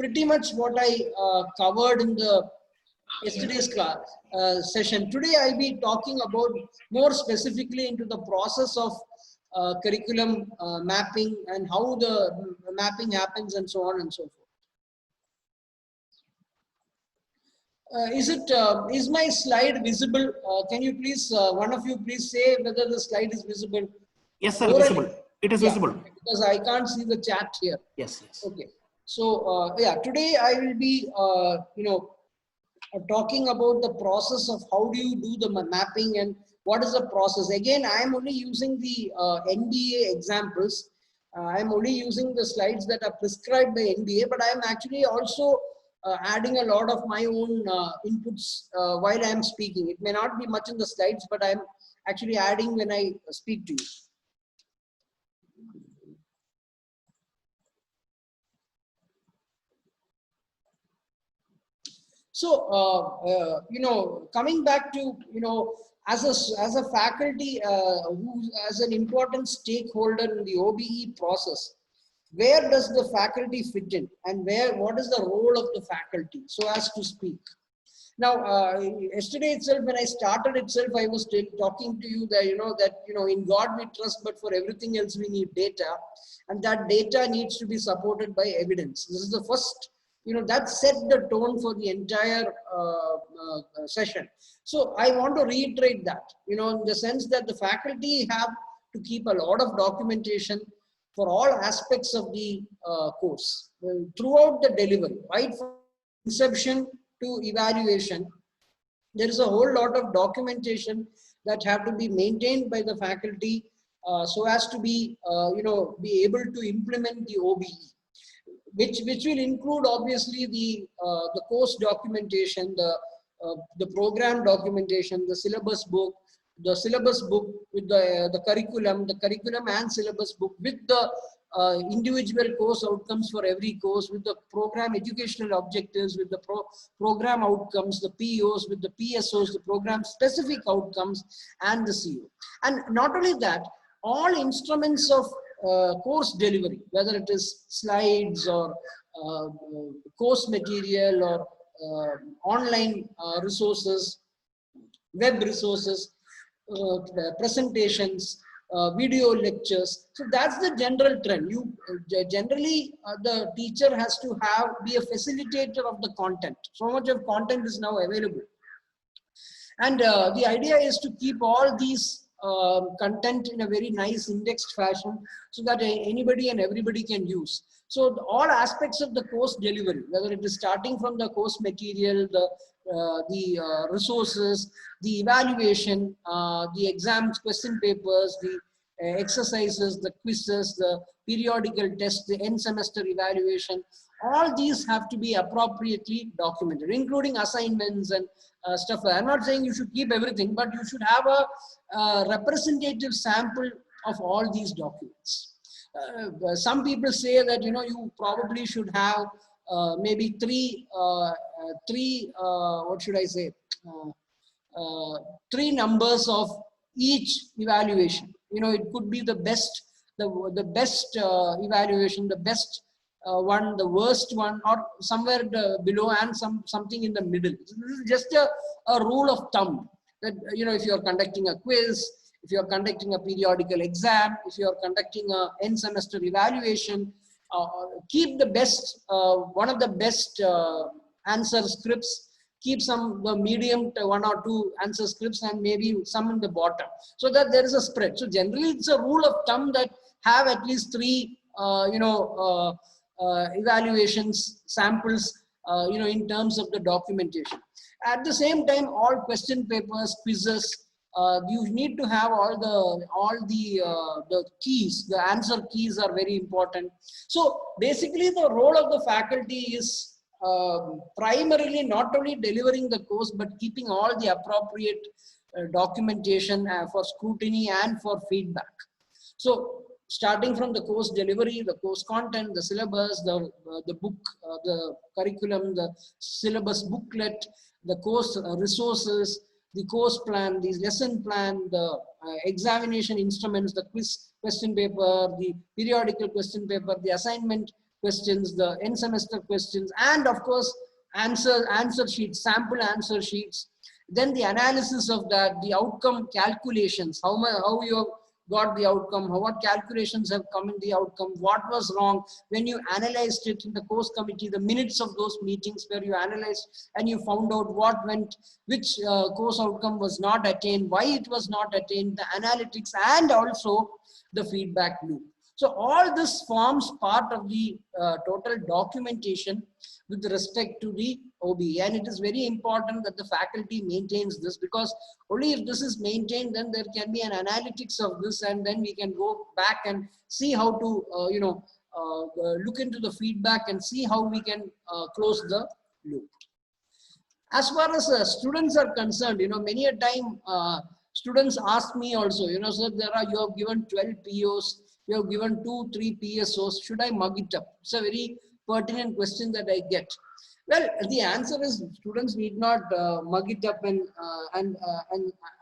pretty much what I covered in the yesterday's class session. Today I'll be talking about more specifically into the process of curriculum mapping and how the mapping happens and so on and so forth. Is my slide visible? Can you please, one of you please say whether the slide is visible? Yes, sir, visible. It is visible. Because I can't see the chat here. Yes, yes. Okay. So, yeah, today I will be, talking about the process of how do you do the mapping and what is the process. Again, I am only using the NBA examples. I am only using the slides that are prescribed by NBA, but I am actually also adding a lot of my own inputs while I am speaking. It may not be much in the slides, but I am actually adding when I speak to you. So, coming back to, as a faculty who as an important stakeholder in the OBE process, where does the faculty fit in and what is the role of the faculty, so as to speak? Now, yesterday itself, when I started itself, I was talking to you that, in God we trust, but for everything else we need data, and that data needs to be supported by evidence. This is the first, that set the tone for the entire session. So I want to reiterate that, in the sense that the faculty have to keep a lot of documentation for all aspects of the course throughout the delivery, right from inception to evaluation. There is a whole lot of documentation that have to be maintained by the faculty so as to be, be able to implement the OBE. Which will include obviously the course documentation, the program documentation, the syllabus book with the curriculum and syllabus book with the individual course outcomes for every course, with the program educational objectives, with the program outcomes, the POs, with the PSOs, the program specific outcomes, and the CO. And not only that, all instruments of course delivery, whether it is slides or course material or online resources, web resources, presentations, video lectures. So that's the general trend. Generally the teacher has to be a facilitator of the content. So much of content is now available, and the idea is to keep all these content in a very nice indexed fashion so that anybody and everybody can use. So all aspects of the course delivery, whether it is starting from the course material, the resources, the evaluation, the exams, question papers, the exercises, the quizzes, the periodical tests, the end semester evaluation, all these have to be appropriately documented, including assignments and stuff. I'm not saying you should keep everything, but you should have a representative sample of all these documents. Some people say that, you probably should have maybe three, what should I say, 3 numbers of each evaluation. It could be the best, the best evaluation, the best one, the worst one, or somewhere below, and something in the middle. This is just a rule of thumb that, if you are conducting a quiz, if you are conducting a periodical exam, if you are conducting a end semester evaluation, keep the best, one of the best answer scripts, keep the medium to 1 or 2 answer scripts, and maybe some in the bottom, so that there is a spread. So generally it's a rule of thumb that have at least 3 evaluations, samples, in terms of the documentation. At the same time, all question papers, quizzes, you need to have all the keys. The answer keys are very important. So basically the role of the faculty is primarily not only delivering the course, but keeping all the appropriate documentation for scrutiny and for feedback. So starting from the course delivery, the course content, the syllabus, the book, the curriculum, the syllabus booklet, the course resources, the course plan, the lesson plan, the examination instruments, the quiz question paper, the periodical question paper, the assignment questions, the end semester questions, and of course, answer sheets, sample answer sheets. Then the analysis of that, the outcome calculations, how you have got the outcome, what calculations have come in the outcome, what was wrong when you analyzed it in the course committee, the minutes of those meetings where you analyzed and you found out what went, which course outcome was not attained, why it was not attained, the analytics, and also the feedback loop. So all this forms part of the total documentation with respect to the OBE, and it is very important that the faculty maintains this, because only if this is maintained, then there can be an analytics of this, and then we can go back and see how to look into the feedback and see how we can close the loop. As far as students are concerned, many a time students ask me also, sir, you have given 12 POs, you have given 2-3 PSOs, should I mug it up? It's a very pertinent question that I get. Well, the answer is students need not mug it up and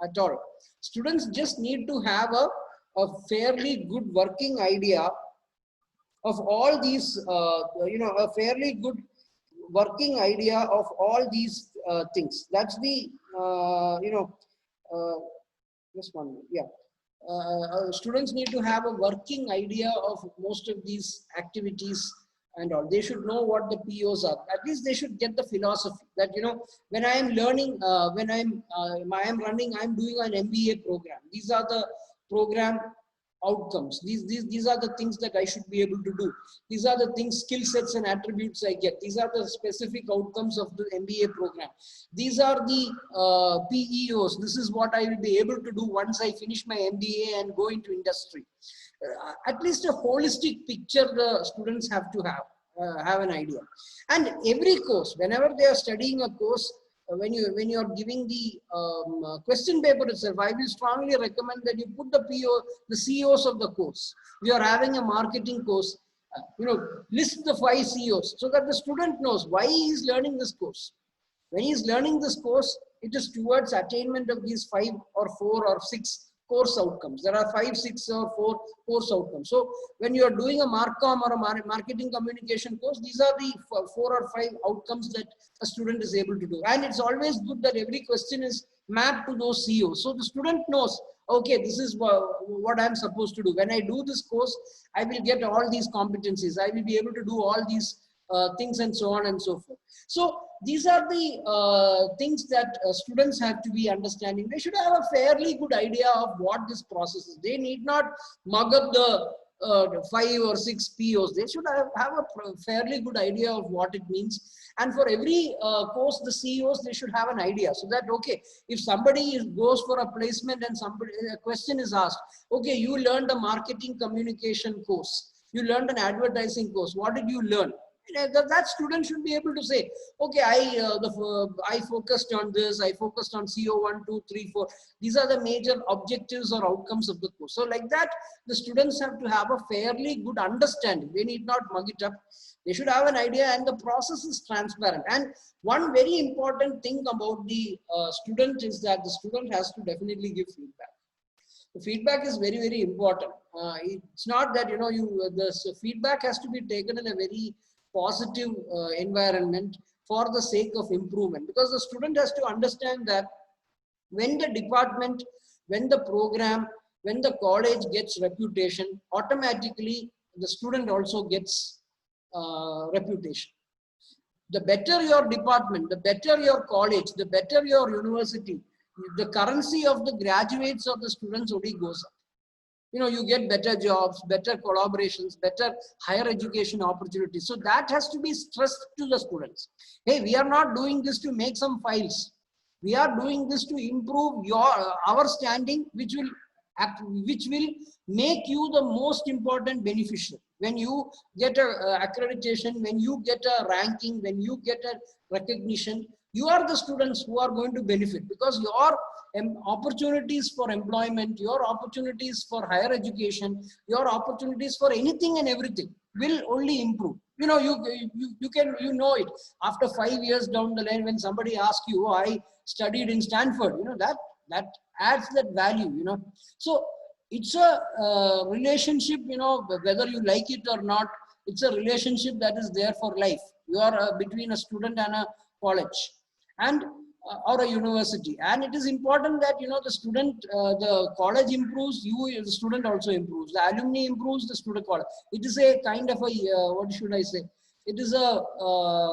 at all. Students just need to have a fairly good working idea of all these, a fairly good working idea of all these things. That's the, just one minute, yeah. Students need to have a working idea of most of these activities and all. They should know what the POs are. At least they should get the philosophy that, when I am learning, when I'm doing an MBA program. These are the program outcomes. These are the things that I should be able to do. These are the things, skill sets and attributes I get. These are the specific outcomes of the MBA program. These are the PEOs. This is what I will be able to do once I finish my MBA and go into industry. At least a holistic picture the students have to have an idea. And every course, whenever they are studying a course, when you are giving the question paper itself, I will strongly recommend that you put the CEOs of the course. We are having a marketing course, list the 5 CEOs so that the student knows why he is learning this course. When he is learning this course, it is towards attainment of these 5 or 4 or 6 course outcomes. There are 5, 6 or 4 course outcomes. So when you are doing a Marcom or a marketing communication course, these are the 4 or 5 outcomes that a student is able to do. And it's always good that every question is mapped to those CEOs. So the student knows, okay, this is what I'm supposed to do. When I do this course, I will get all these competencies. I will be able to do all these things and so on and so forth. So these are the things that students have to be understanding. They should have a fairly good idea of what this process is. They need not mug up the 5 or 6 POs. They should have a fairly good idea of what it means. And for every course, the CEOs, they should have an idea, so that, okay, if somebody goes for a placement and a question is asked, okay, you learned a marketing communication course, you learned an advertising course, what did you learn? That student should be able to say, okay, I focused on this, I focused on CO1, 2, 3, 4. These are the major objectives or outcomes of the course. So like that, the students have to have a fairly good understanding. They need not mug it up. They should have an idea, and the process is transparent. And one very important thing about the student is that the student has to definitely give feedback. The feedback is very, very important. It's not that, the feedback has to be taken in a very positive environment for the sake of improvement, because the student has to understand that when the department, when the program, when the college gets reputation, automatically the student also gets reputation. The better your department, the better your college, the better your university, the currency of the graduates or the students only goes up. You get better jobs, better collaborations, better higher education opportunities. So that has to be stressed to the students. Hey, we are not doing this to make some files. We are doing this to improve our standing, which will make you the most important beneficiary. When you get a accreditation, when you get a ranking, when you get a recognition, you are the students who are going to benefit, because your opportunities for employment, your opportunities for higher education, your opportunities for anything and everything will only improve. You know it. After 5 years down the line, when somebody asks you, oh, I studied in Stanford, that adds that value, So it's a relationship, whether you like it or not. it's a relationship that is there for life. You are between a student and a college, and or a university, and it is important that the student, the college improves, the student also improves, the alumni improves, the student college. It is a kind of a what should I say? It is a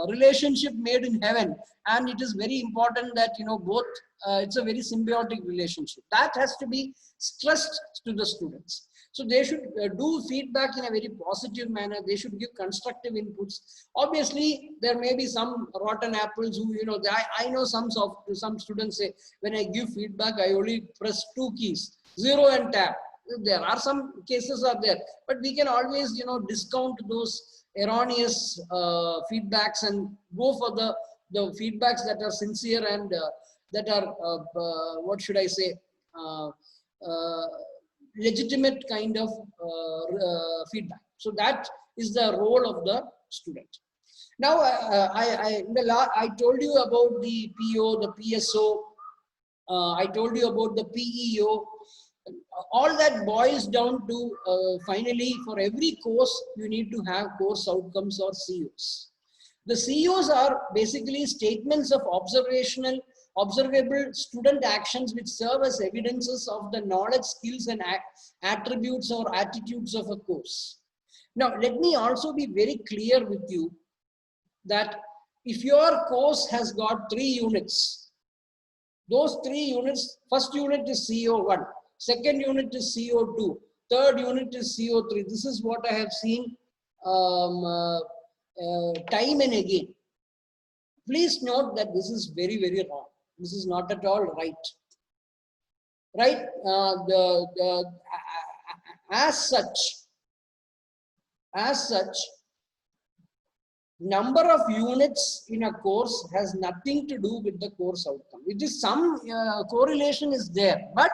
relationship made in heaven, and it is very important that both. It's a very symbiotic relationship that has to be stressed to the students. So they should do feedback in a very positive manner. They should give constructive inputs. Obviously, there may be some rotten apples who, I know some students say, when I give feedback, I only press 2 keys, 0 and tab. There are some cases are there, but we can always, discount those erroneous feedbacks and go for the feedbacks that are sincere and that are, what should I say, legitimate kind of feedback. So that is the role of the student. Now, I told you about the PO, the PSO. I told you about the PEO. All that boils down to finally, for every course, you need to have course outcomes or COs. The COs are basically statements of observable student actions which serve as evidences of the knowledge, skills, and attributes or attitudes of a course. Now, let me also be very clear with you that if your course has got 3 units, those 3 units, first unit is CO1, second unit is CO2, third unit is CO3. This is what I have seen time and again. Please note that this is very, very wrong. This is not at all right. Right? As such, number of units in a course has nothing to do with the course outcome. It is some correlation is there, but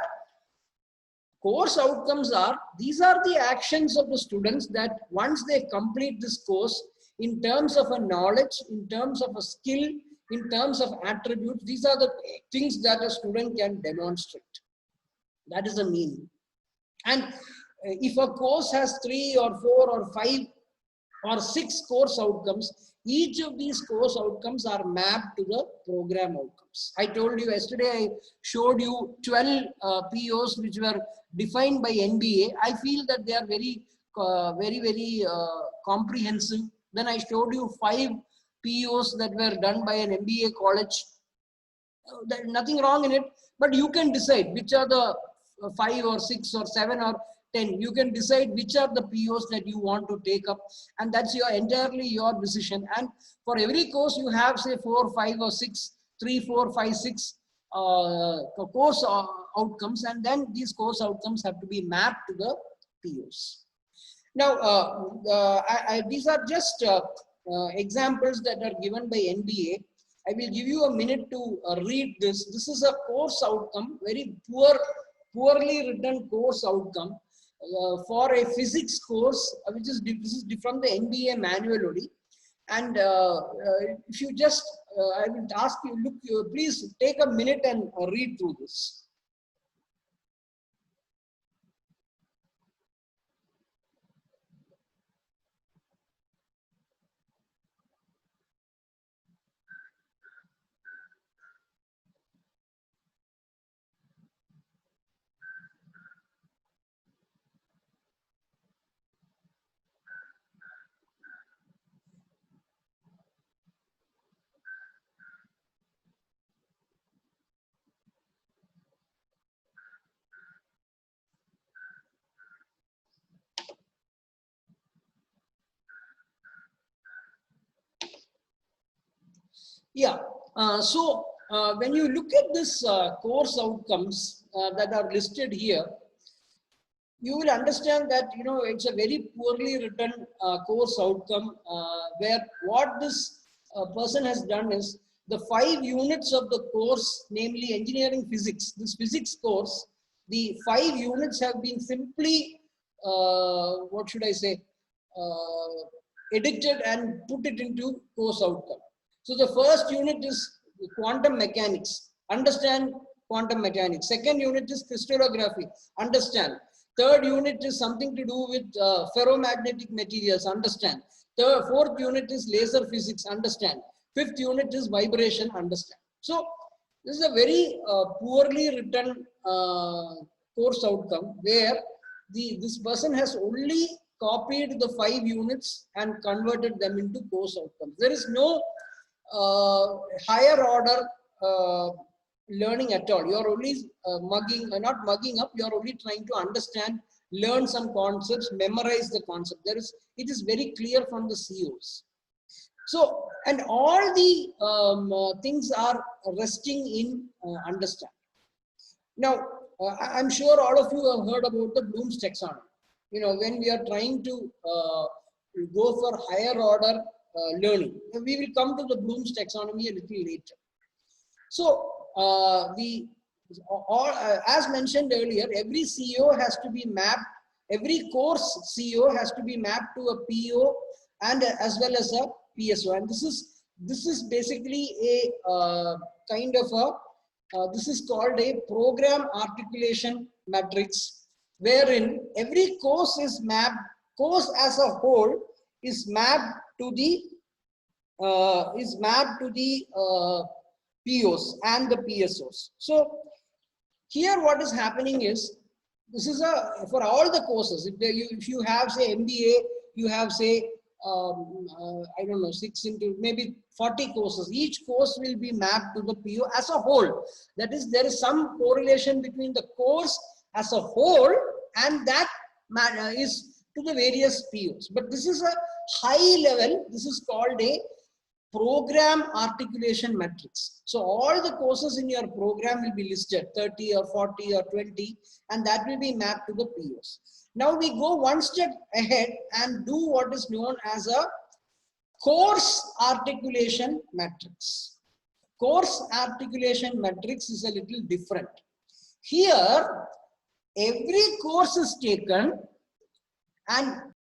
course outcomes are, these are the actions of the students that once they complete this course, in terms of a knowledge, in terms of a skill, in terms of attributes, these are the things that a student can demonstrate. That is the meaning. And if a course has 3 or 4 or 5 or 6 course outcomes, each of these course outcomes are mapped to the program outcomes. I told you yesterday, I showed you 12 POs which were defined by NBA. I feel that they are very, very comprehensive. Then I showed you 5 POs that were done by an MBA college. There's nothing wrong in it, but you can decide which are the 5 or 6 or 7 or 10. You can decide which are the POs that you want to take up, and that's entirely your decision. And for every course, you have say 4, 5 or 6, 3, 4, 5, 6 course outcomes, and then these course outcomes have to be mapped to the POs. Now, these are just examples that are given by NBA. I will give you a minute to read this. This is a course outcome, very poorly written course outcome for a physics course, which is from the NBA manual only. And if you just, I will ask you, please take a minute and read through this. Yeah, when you look at this course outcomes that are listed here, you will understand that it's a very poorly written course outcome where what this person has done is the 5 units of the course, namely engineering physics, this physics course, the 5 units have been simply, what should I say, edited and put it into course outcome. So the first unit is quantum mechanics, understand quantum mechanics. Second unit is crystallography, understand. Third unit is something to do with ferromagnetic materials, understand. Fourth unit is laser physics, understand. Fifth unit is vibration, understand. So this is a very poorly written course outcome where this person has only copied the 5 units and converted them into course outcomes. There is no higher order learning at all. You are only not mugging up, you are only trying to understand, learn some concepts, memorize the concept. It is very clear from the COs. So, and all the things are resting in understand. Now, I'm sure all of you have heard about the Bloom's taxonomy. You know, when we are trying to go for higher order learning, we will come to the Bloom's taxonomy a little later. So, as mentioned earlier, every CO has to be mapped, every course CO has to be mapped to a PO and as well as a PSO. And this is basically a kind of a, this is called a program articulation matrix, wherein every course is mapped, course as a whole is mapped to the POs and the PSOs. So here what is happening is, this is for all the courses. If you have say MBA, you have say I don't know, 6 into maybe 40 courses. Each course will be mapped to the PO as a whole. That is, there is some correlation between the course as a whole and that is to the various POs. But this is a high level. This is called a program articulation matrix. So all the courses in your program will be listed, 30 or 40 or 20, and that will be mapped to the POs. Now we go one step ahead and do what is known as a course articulation matrix. Course articulation matrix is a little different. Here, every course is taken and